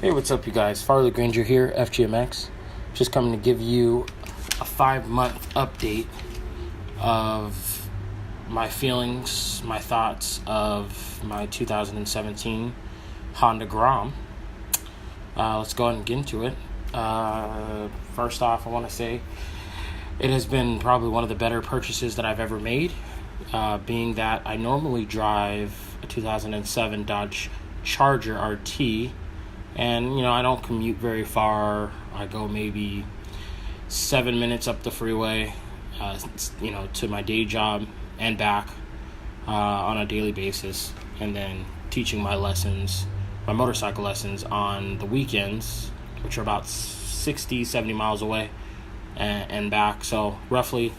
Hey, what's up, you guys? Farley Granger here, FGMX. Just coming to give you a 5-month update of my feelings, my thoughts of my 2017 Honda Grom. Let's go ahead and get into it. First off, I want to say it has been probably one of the better purchases that I've ever made, being that I normally drive a 2007 Dodge Charger RT. And, I don't commute very far. I go maybe 7 minutes up the freeway, to my day job and back on a daily basis. And then teaching my motorcycle lessons on the weekends, which are about 60, 70 miles away and back. So roughly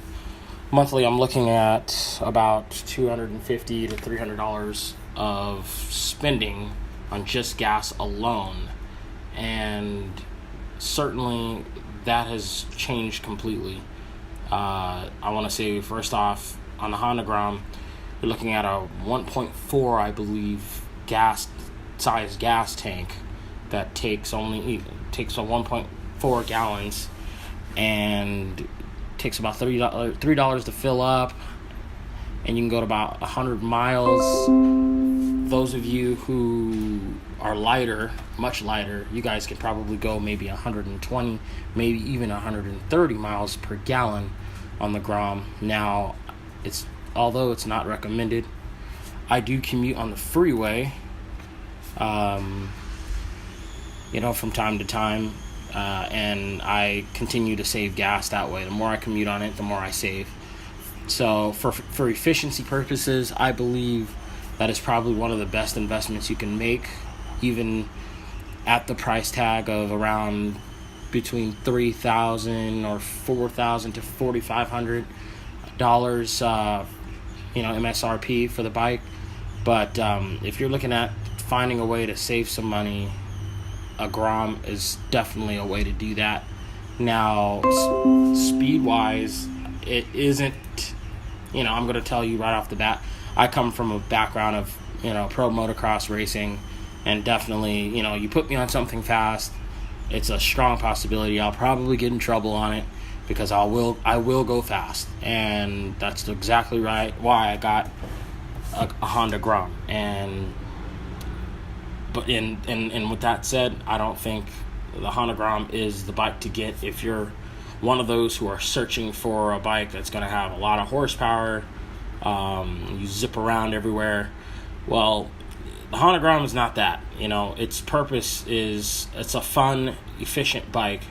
monthly, I'm looking at about $250 to $300 of spending on just gas alone, and certainly that has changed completely. I want to say, first off, on the Honda Grom, you're looking at a 1.4, I believe, size gas tank that takes a 1.4 gallons and takes about $3 to fill up, and you can go to about 100 miles. Those of you who are lighter, much lighter, you guys can probably go maybe 120, maybe even 130 miles per gallon on the Grom. Now, although it's not recommended, I do commute on the freeway, from time to time, and I continue to save gas that way. The more I commute on it, the more I save. So for efficiency purposes, I believe that is probably one of the best investments you can make, even at the price tag of around between $3,000 or $4,000 to $4,500, MSRP for the bike. But if you're looking at finding a way to save some money, a Grom is definitely a way to do that. Now, speed-wise, it isn't, I'm going to tell you right off the bat, I come from a background of, pro motocross racing, and definitely, you put me on something fast, it's a strong possibility I'll probably get in trouble on it, because I will go fast, and that's exactly right why I got a Honda Grom. But with that said, I don't think the Honda Grom is the bike to get if you're one of those who are searching for a bike that's going to have a lot of horsepower. You zip around everywhere. Well, the Honda Grom is not that. Its purpose is, it's a fun, efficient bike,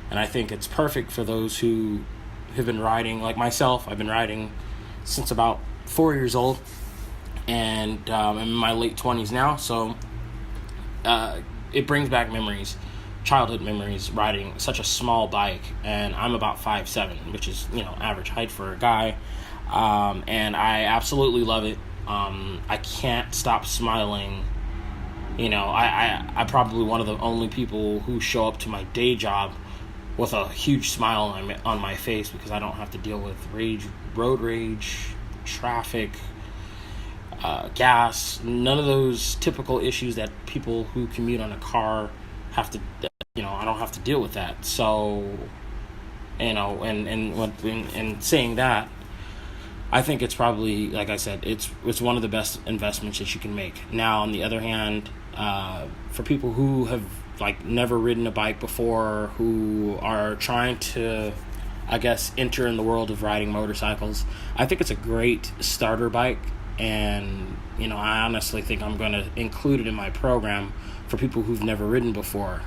and I think it's perfect for those who have been riding, like myself. I've been riding since about 4 years old, and I'm in my late 20s now, so it brings back memories, childhood memories, riding such a small bike. And I'm about 5'7", which is, average height for a guy. And I absolutely love it. I can't stop smiling. I'm probably one of the only people who show up to my day job with a huge smile on my face, because I don't have to deal with road rage, traffic, gas, none of those typical issues that people who commute on a car have to, I don't have to deal with that. So, and saying that, I think it's probably, like I said, it's one of the best investments that you can make. Now, on the other hand, for people who have never ridden a bike before, who are trying to, enter in the world of riding motorcycles, I think it's a great starter bike. And I honestly think I'm going to include it in my program for people who've never ridden before.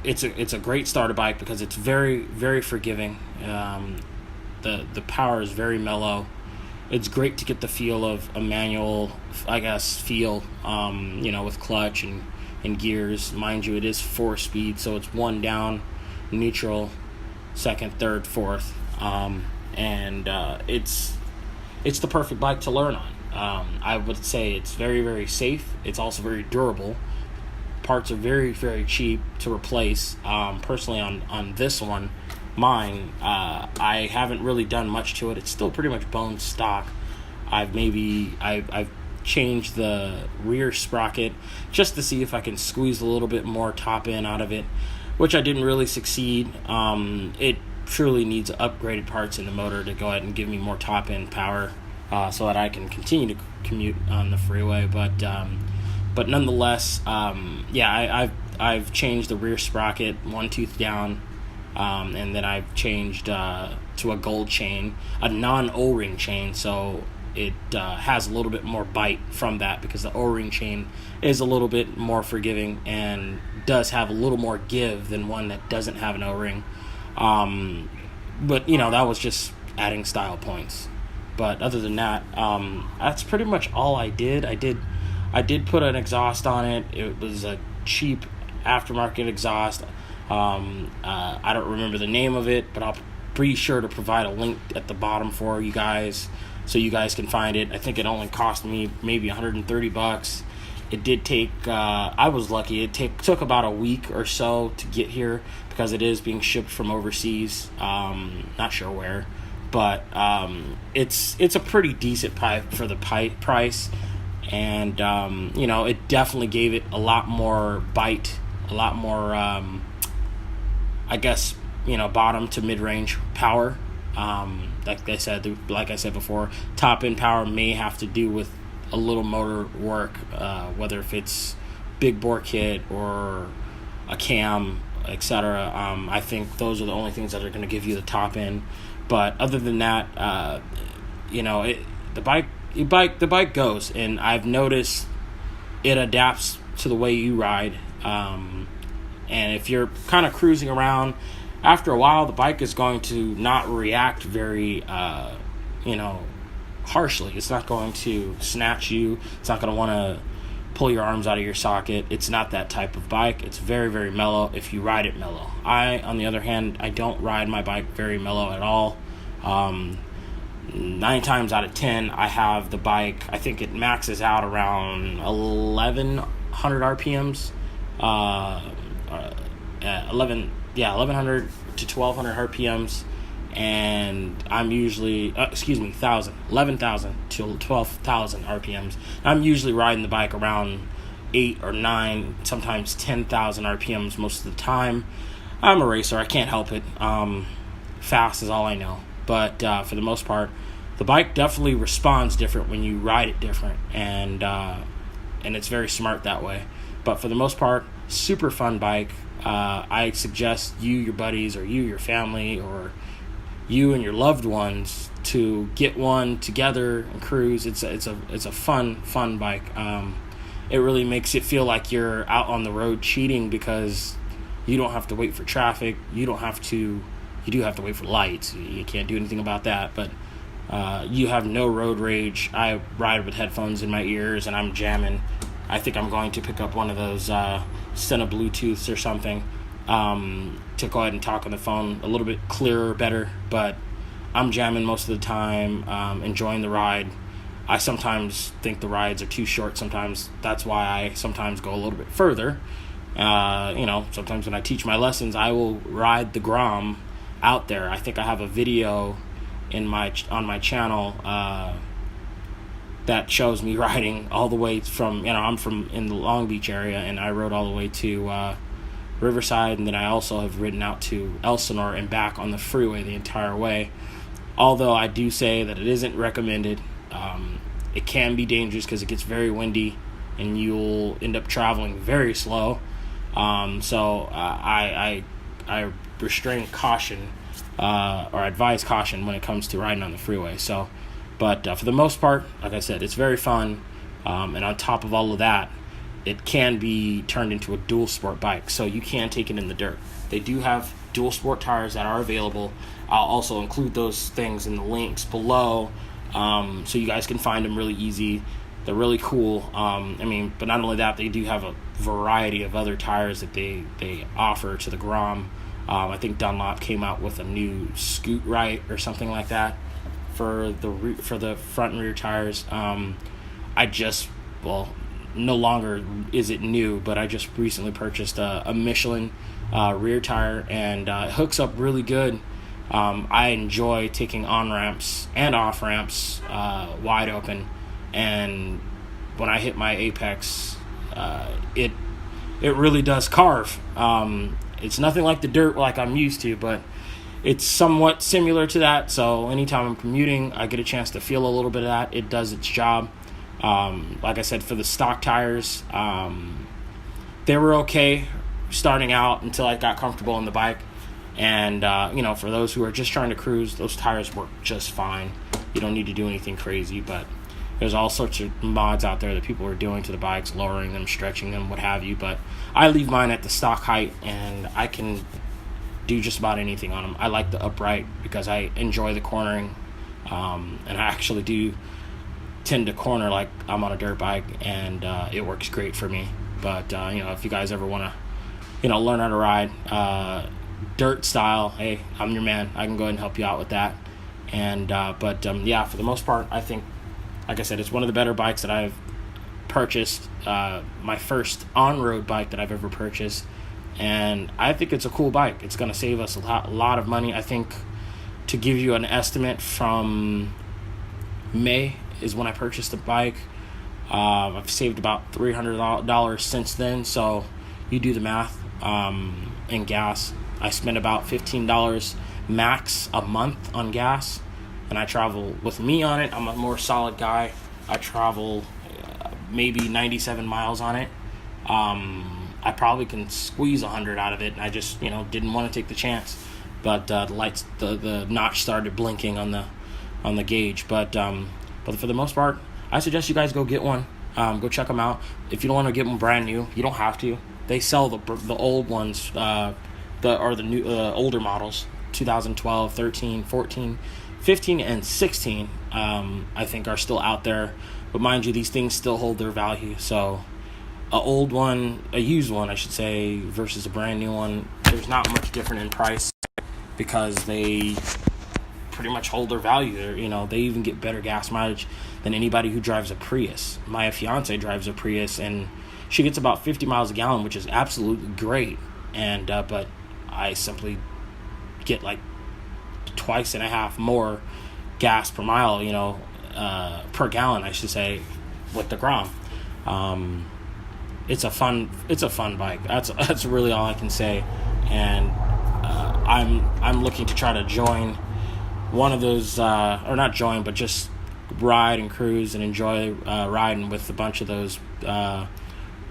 It's a great starter bike because it's very, very forgiving. The power is very mellow. It's great to get the feel of a manual, feel, with clutch and gears. Mind you, it is 4-speed, so it's 1 down, neutral, second, third, fourth. It's the perfect bike to learn on. I would say it's very, very safe. It's also very durable. Parts are very, very cheap to replace. Personally, on this one, mine, I haven't really done much to it. It's still pretty much bone stock. I've change the rear sprocket just to see if I can squeeze a little bit more top end out of it, which I didn't really succeed. It truly needs upgraded parts in the motor to go ahead and give me more top end power, so that I can continue to commute on the freeway. But nonetheless, I've changed the rear sprocket one tooth down, and then I've changed to a gold chain, a non O-ring chain, so it has a little bit more bite from that, because the O-ring chain is a little bit more forgiving and does have a little more give than one that doesn't have an O-ring. But that was just adding style points. But other than that, that's pretty much all I did. I did put an exhaust on it. It was a cheap aftermarket exhaust. I don't remember the name of it, but I'll be sure to provide a link at the bottom for you guys so you guys can find it. I think it only cost me maybe $130. It did take, I was lucky, it took about a week or so to get here, because it is being shipped from overseas, not sure where, but it's a pretty decent pipe for the price, and it definitely gave it a lot more bite, a lot more bottom to mid-range power. Like I said before, top end power may have to do with a little motor work, whether if it's big bore kit or a cam, etc. I think those are the only things that are going to give you the top end. But other than that, the bike goes, and I've noticed it adapts to the way you ride. And if you're kind of cruising around, after a while, the bike is going to not react very, harshly. It's not going to snatch you. It's not going to want to pull your arms out of your socket. It's not that type of bike. It's very, very mellow if you ride it mellow. On the other hand, I don't ride my bike very mellow at all. 9 times out of 10, I have the bike, I think it maxes out around 1,100 RPMs. 1,100 to 1,200 RPMs, and I'm usually 11,000 to 12,000 RPMs. I'm usually riding the bike around 8 or 9, sometimes 10,000 RPMs most of the time. I'm a racer, I can't help it. Fast is all I know, but for the most part, the bike definitely responds different when you ride it different, and it's very smart that way. But for the most part, super fun bike. I suggest you, your buddies, or you, your family, or you and your loved ones to get one together and cruise. It's a fun bike. It really makes it feel like you're out on the road cheating, because you don't have to wait for traffic. You do have to wait for lights. You can't do anything about that, but you have no road rage. I ride with headphones in my ears and I'm jamming. I think I'm going to pick up one of those Sena Bluetooths or something to go ahead and talk on the phone a little bit clearer, better. But I'm jamming most of the time, enjoying the ride. I sometimes think the rides are too short. Sometimes that's why I sometimes go a little bit further. Sometimes when I teach my lessons, I will ride the Grom out there. I think I have a video on my channel that shows me riding all the way from, I'm from in the Long Beach area, and I rode all the way to Riverside, and then I also have ridden out to Elsinore and back on the freeway the entire way. Although I do say that it isn't recommended. It can be dangerous because it gets very windy and you'll end up traveling very slow. So I restrain caution or advise caution when it comes to riding on the freeway. But for the most part, like I said, it's very fun. And on top of all of that, it can be turned into a dual sport bike, so you can take it in the dirt. They do have dual sport tires that are available. I'll also include those things in the links below, so you guys can find them really easy. They're really cool. But not only that, they do have a variety of other tires that they offer to the Grom. I think Dunlop came out with a new Scoot Right or something like that for the front and rear tires. No longer is it new, but I just recently purchased a Michelin rear tire, and it hooks up really good. I enjoy taking on-ramps and off-ramps wide open, and when I hit my apex, it really does carve. It's nothing like the dirt like I'm used to, but it's somewhat similar to that. So anytime I'm commuting, I get a chance to feel a little bit of that. It does its job. Like I said, for the stock tires, they were okay starting out until I got comfortable on the bike. And, for those who are just trying to cruise, those tires work just fine. You don't need to do anything crazy, but there's all sorts of mods out there that people are doing to the bikes, lowering them, stretching them, what have you. But I leave mine at the stock height, and I can do just about anything on them. I like the upright because I enjoy the cornering, and I actually do tend to corner like I'm on a dirt bike, and it works great for me. But, if you guys ever want to, learn how to ride dirt style, hey, I'm your man. I can go ahead and help you out with that. And for the most part, I think, like I said, it's one of the better bikes that I've purchased. My first on-road bike that I've ever purchased, and I think it's a cool bike. It's going to save us a lot of money. I think, to give you an estimate, from May is when I purchased the bike. I've saved about $300 since then, so you do the math. In gas, I spend about $15 max a month on gas, and I travel with me on it. I'm a more solid guy. I travel maybe 97 miles on it. I probably can squeeze 100 out of it, and I just didn't want to take the chance. But the lights, the notch started blinking on the gauge. But for the most part, I suggest you guys go get one. Go check them out. If you don't want to get one brand new, you don't have to. They sell the old ones, the new older models, 2012, 13, 14, 15, and 16. I think are still out there, but mind you, these things still hold their value. So a used one, I should say, versus a brand new one, there's not much different in price because they pretty much hold their value. They even get better gas mileage than anybody who drives a Prius. My fiance drives a Prius, and she gets about 50 miles a gallon, which is absolutely great. And but I simply get like twice and a half more gas per mile, per gallon, I should say, with the Grom. It's a fun bike. That's really all I can say. And I'm looking to try to join one of those, or not join, but just ride and cruise and enjoy riding with a bunch of those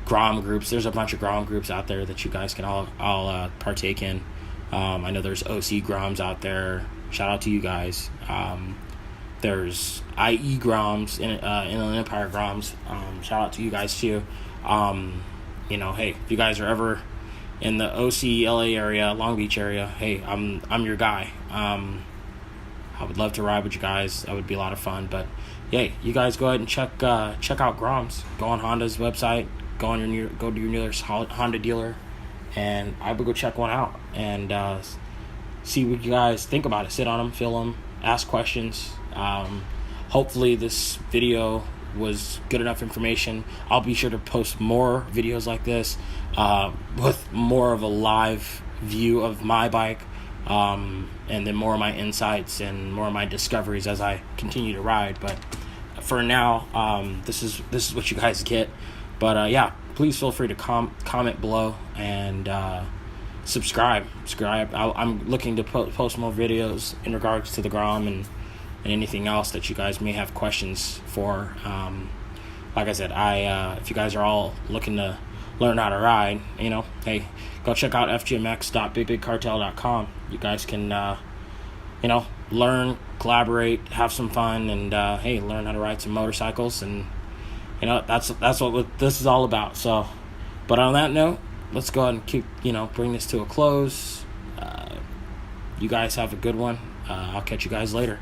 Grom groups. There's a bunch of Grom groups out there that you guys can all partake in. I know there's OC Groms out there. Shout out to you guys. There's IE Groms, Inland Empire Groms. Shout out to you guys too. Hey, if you guys are ever in the OC LA area, Long Beach area, hey, I'm your guy. I would love to ride with you guys. That would be a lot of fun. But yeah, you guys go ahead and check out Groms. Go on Honda's website. Go to your nearest Honda dealer, and I would go check one out and see what you guys think about it. Sit on them, feel them, ask questions. Hopefully this video was good enough information. I'll be sure to post more videos like this with more of a live view of my bike, and then more of my insights and more of my discoveries as I continue to ride. But for now, this is what you guys get. But please feel free to comment below and subscribe. I'm looking to post more videos in regards to the Grom and anything else that you guys may have questions for. Like I said, if you guys are all looking to learn how to ride, hey, go check out FGMX.bigbigcartel.com. You guys can, learn, collaborate, have some fun, and hey, learn how to ride some motorcycles. And that's what this is all about. So, but on that note, let's go ahead and keep bring this to a close. You guys have a good one. I'll catch you guys later.